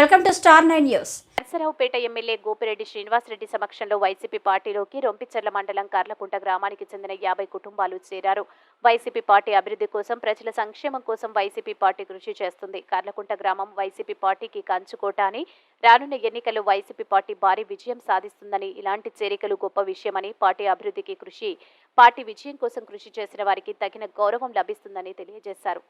Welcome to Star 9 news. Narasaraopet MLA Gopireddy Srinivasa Reddy సమక్షంలో వైసీపీ పార్టీలోకి రొంపిచెర్ల మండలం కర్లకుంట గ్రామానికి చెందిన 50 కుటుంబాలు చేరారు. వైసీపీ పార్టీ అభివృద్ధి కోసం, ప్రజల సంక్షేమం కోసం వైసీపీ పార్టీ కృషి చేస్తుంది. కర్లకుంట గ్రామం వైసీపీ పార్టీకి కంచుకోట అని, రానున్న ఎన్నికల్లో వైసీపీ పార్టీ భారీ విజయం సాధిస్తుందని, ఇలాంటి చేరికలు గొప్ప విషయమని, పార్టీ అభివృద్ధికి పార్టీ విజయం కోసం కృషి చేసిన వారికి తగిన గౌరవం లభిస్తుందని తెలియజేశారు.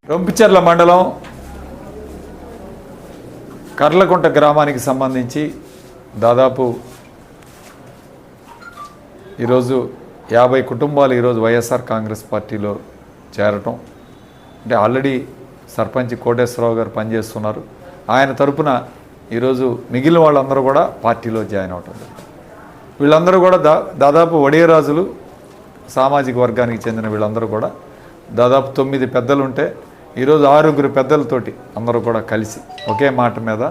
రొంపిచెర్ల మండలం కర్లకుంట గ్రామానికి సంబంధించి దాదాపు ఈరోజు 50 కుటుంబాలు ఈరోజు వైఎస్ఆర్ కాంగ్రెస్ పార్టీలో చేరటం అంటే ఆల్రెడీ సర్పంచ్ కోటేశ్వరరావు గారు పనిచేస్తున్నారు. ఆయన తరపున ఈరోజు మిగిలిన వాళ్ళందరూ కూడా పార్టీలో జాయిన్ అవటం. వీళ్ళందరూ కూడా దాదాపు వడియరాజులు సామాజిక వర్గానికి చెందిన వీళ్ళందరూ కూడా దాదాపు 9 పెద్దలు ఉంటే ఈరోజు 6 పెద్దలతోటి అందరూ కూడా కలిసి ఒకే మాట మీద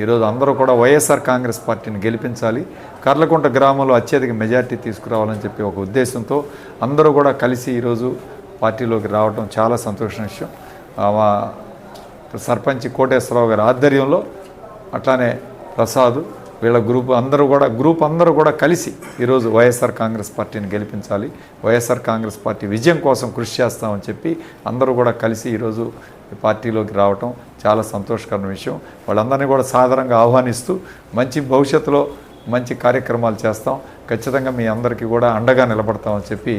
ఈరోజు అందరూ కూడా వైఎస్ఆర్ కాంగ్రెస్ పార్టీని గెలిపించాలి, కర్లకుంట గ్రామంలో అత్యధిక మెజార్టీ తీసుకురావాలని చెప్పి ఒక ఉద్దేశంతో అందరూ కూడా కలిసి ఈరోజు పార్టీలోకి రావడం చాలా సంతోషం విషయం. సర్పంచ్ కోటేశ్వరరావు గారి ఆధ్వర్యంలో అట్లానే ప్రసాద్ వీళ్ళ గ్రూప్ అందరూ కూడా కలిసి ఈరోజు వైఎస్ఆర్ కాంగ్రెస్ పార్టీని గెలిపించాలి, వైఎస్ఆర్ కాంగ్రెస్ పార్టీ విజయం కోసం కృషి చేస్తామని చెప్పి అందరూ కూడా కలిసి ఈరోజు పార్టీలోకి రావటం చాలా సంతోషకరమైన విషయం. వాళ్ళందరినీ కూడా సాధారణంగా ఆహ్వానిస్తూ మంచి భవిష్యత్తులో మంచి కార్యక్రమాలు చేస్తాం, ఖచ్చితంగా మీ అందరికీ కూడా అండగా నిలబడతామని చెప్పి